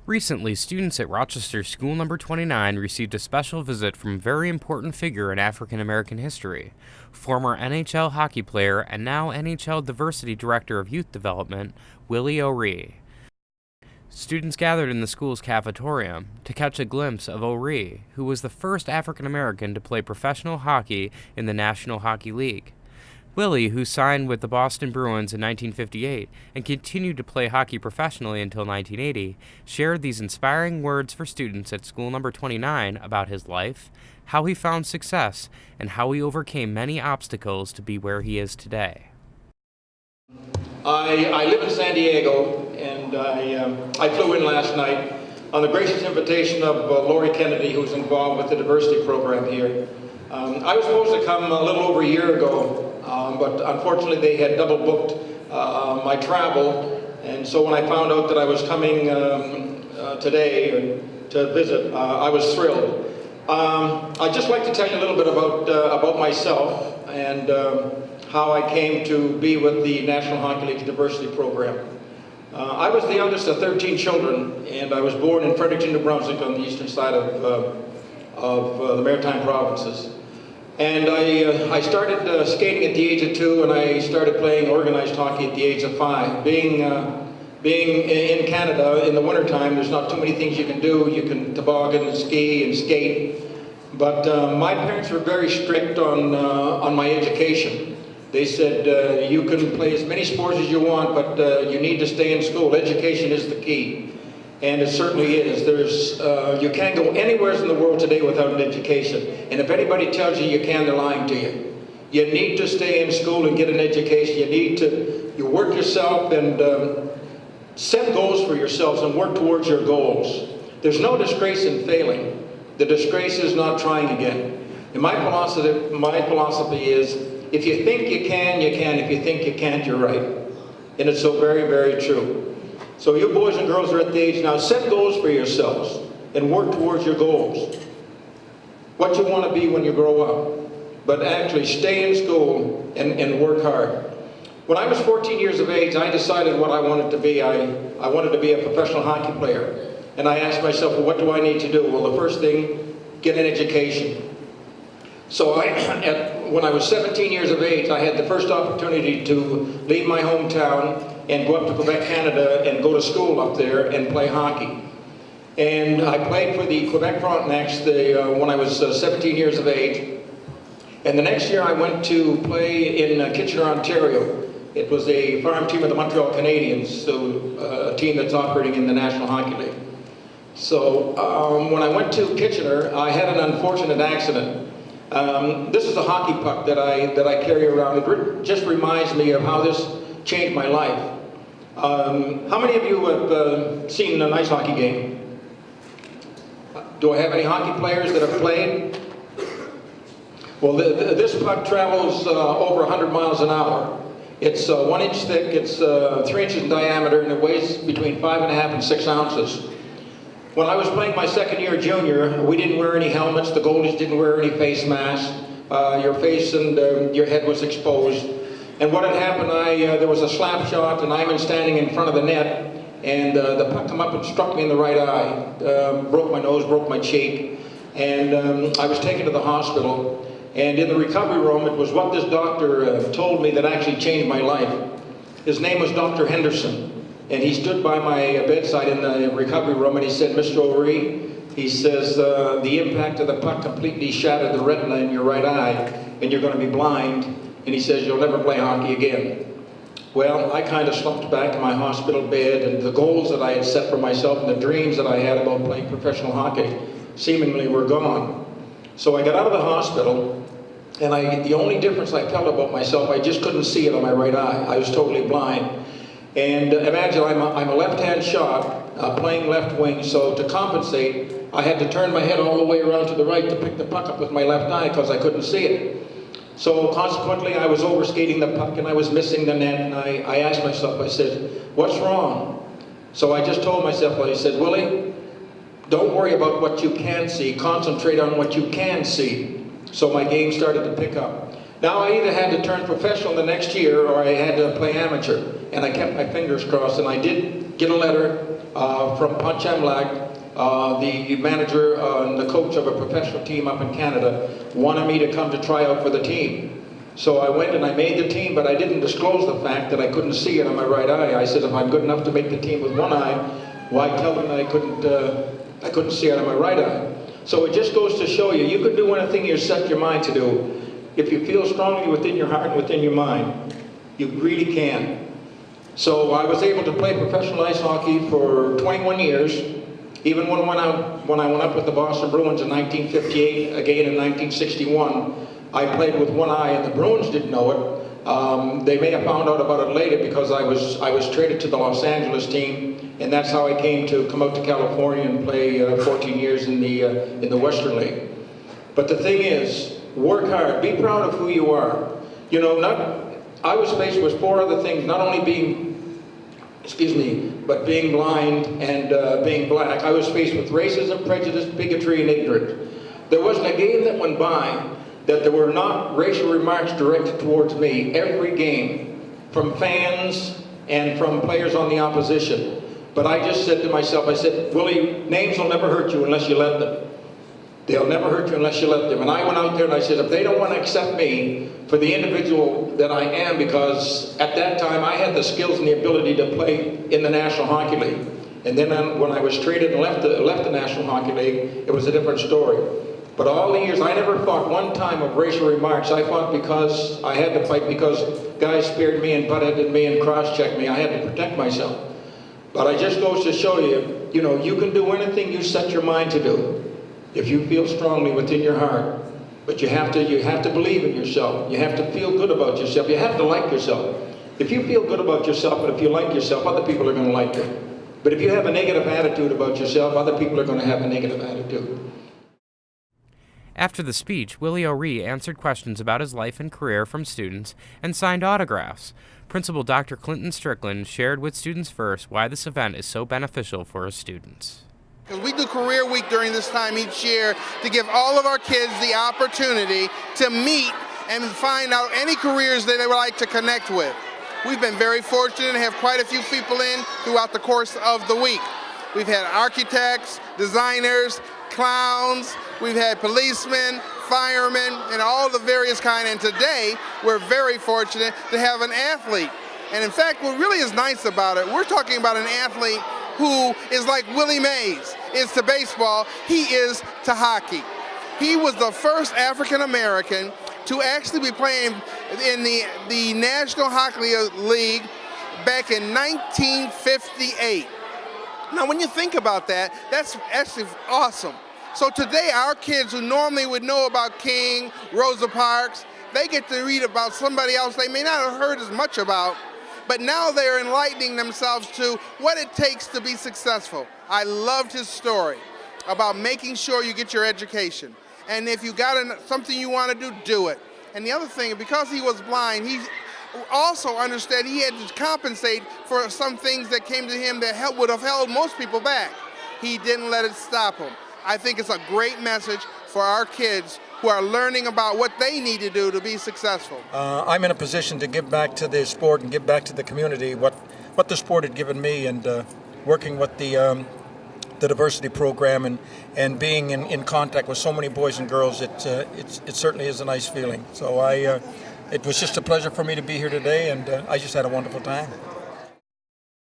Recently, students at Rochester School Number 29 received a special visit from a very important figure in African American history, former NHL hockey player and now NHL Diversity Director of Youth Development, Willie OReilly. Students gathered in the school's cafeteria to catch a glimpse of OReilly, who was the first African American to play professional hockey in the National Hockey League. Willie, who signed with the Boston Bruins in 1958 and continued to play hockey professionally until 1980, shared these inspiring words for students at School Number 29 about his life, how he found success, and how he overcame many obstacles to be where he is today. I live in San Diego, and I flew in last night on the gracious invitation of Lori Kennedy, who's involved with the diversity program here. I was supposed to come a little over a year ago, but unfortunately they had double booked my travel, and so when I found out that I was coming today to visit, I was thrilled. I'd just like to tell you a little bit about myself and how I came to be with the National Hockey League's diversity program. I was the youngest of 13 children, and I was born in Fredericton, New Brunswick, on the eastern side of the Maritime Provinces. And I started skating at the age of 2, and I started playing organized hockey at the age of 5. Being in Canada in the wintertime, there's not too many things you can do. You can toboggan and ski and skate. But my parents were very strict on my education. They said, you can play as many sports as you want, but you need to stay in school. Education is the key. And it certainly is. You can't go anywhere in the world today without an education. And if anybody tells you can, they're lying to you. You need to stay in school and get an education. You work yourself and set goals for yourselves and work towards your goals. There's no disgrace in failing. The disgrace is not trying again. And my philosophy is, if you think you can, you can. If you think you can't, you're right. And it's so very, very true. So you boys and girls are at the age now, set goals for yourselves and work towards your goals. What you want to be when you grow up. But actually stay in school and work hard. When I was 14 years of age, I decided what I wanted to be. I wanted to be a professional hockey player. And I asked myself, well, what do I need to do? Well, the first thing, get an education. So when I was 17 years of age, I had the first opportunity to leave my hometown and go up to Quebec, Canada, and go to school up there and play hockey. And I played for the Quebec Frontenacs when I was 17 years of age. And the next year I went to play in Kitchener, Ontario. It was a farm team of the Montreal Canadiens, so a team that's operating in the National Hockey League. So when I went to Kitchener, I had an unfortunate accident. This is a hockey puck that I carry around. It just reminds me of how this changed my life. How many of you have seen an ice hockey game? Do I have any hockey players that have played? Well, this puck travels over 100 miles an hour. It's 1 inch thick, it's 3 inches in diameter, and it weighs between 5.5 and 6 ounces. When I was playing my second year junior, we didn't wear any helmets, the goalies didn't wear any face masks. Your face and your head was exposed. And what had happened, there was a slap shot, and I'm standing in front of the net, and the puck came up and struck me in the right eye. Broke my nose, broke my cheek, and I was taken to the hospital. And in the recovery room, it was what this doctor told me that actually changed my life. His name was Dr. Henderson. And he stood by my bedside in the recovery room, and he said, Mr. OReilly, he says, the impact of the puck completely shattered the retina in your right eye, and you're going to be blind. And he says, you'll never play hockey again. Well, I kind of slumped back in my hospital bed, and the goals that I had set for myself and the dreams that I had about playing professional hockey seemingly were gone. So I got out of the hospital, and the only difference I felt about myself, I just couldn't see it on my right eye. I was totally blind. And imagine I'm a left-hand shot, playing left wing, so to compensate, I had to turn my head all the way around to the right to pick the puck up with my left eye because I couldn't see it. So consequently, I was overskating the puck and I was missing the net, and I asked myself, I said, what's wrong? So I just told myself, I said, Willie, don't worry about what you can't see, concentrate on what you can see. So my game started to pick up. Now I either had to turn professional the next year or I had to play amateur. And I kept my fingers crossed, and I did get a letter from Punch Emlag, the manager and the coach of a professional team up in Canada, wanted me to come to try out for the team. So I went and I made the team, but I didn't disclose the fact that I couldn't see it on my right eye. I said, if I'm good enough to make the team with one eye, why tell them that I couldn't see it on my right eye? So it just goes to show you, you can do anything you set your mind to do. If you feel strongly within your heart and within your mind, you really can. So I was able to play professional ice hockey for 21 years, even when I went up with the Boston Bruins in 1958, again in 1961. I played with one eye, and the Bruins didn't know it. They may have found out about it later because I was traded to the Los Angeles team, and that's how I came to come out to California and play 14 years in the Western League. But the thing is, work hard, be proud of who you are. You know, I was faced with 4 other things, not only being, but being blind and being black. I was faced with racism, prejudice, bigotry, and ignorance. There wasn't a game that went by that there were not racial remarks directed towards me. Every game, from fans and from players on the opposition. But I just said to myself, I said, Willie, names will never hurt you unless you let them. They'll never hurt you unless you let them. And I went out there and I said, if they don't want to accept me for the individual that I am, because at that time I had the skills and the ability to play in the National Hockey League. And then when I was traded and left the National Hockey League, it was a different story. But all the years, I never fought one time of racial remarks. I fought because I had to fight, because guys speared me and butted at me and cross-checked me. I had to protect myself. But it just goes to show you, you know, you can do anything you set your mind to do if you feel strongly within your heart. But you have to believe in yourself. You have to feel good about yourself. You have to like yourself. If you feel good about yourself and if you like yourself, other people are going to like you. But if you have a negative attitude about yourself, other people are going to have a negative attitude. After the speech, Willie OReilly answered questions about his life and career from students and signed autographs. Principal Dr. Clinton Strickland shared with Students First why this event is so beneficial for his students. We do Career Week during this time each year to give all of our kids the opportunity to meet and find out any careers that they would like to connect with. We've been very fortunate to have quite a few people in throughout the course of the week. We've had architects, designers, clowns, we've had policemen, firemen, and all the various kind. And today, we're very fortunate to have an athlete. And in fact, what really is nice about it, we're talking about an athlete who is like Willie Mays is to baseball, he is to hockey. He was the first African American to actually be playing in the National Hockey League back in 1958. Now, when you think about that, that's actually awesome. So today, our kids who normally would know about King, Rosa Parks, they get to read about somebody else they may not have heard as much about, but now they're enlightening themselves to what it takes to be successful. I loved his story about making sure you get your education. And if you got something you want to do, do it. And the other thing, because he was blind, he also understood he had to compensate for some things that came to him that would have held most people back. He didn't let it stop him. I think it's a great message for our kids who are learning about what they need to do to be successful. I'm in a position to give back to the sport and give back to the community what the sport had given me, and working with the diversity program and being in contact with so many boys and girls, it certainly is a nice feeling. So it was just a pleasure for me to be here today, and I just had a wonderful time.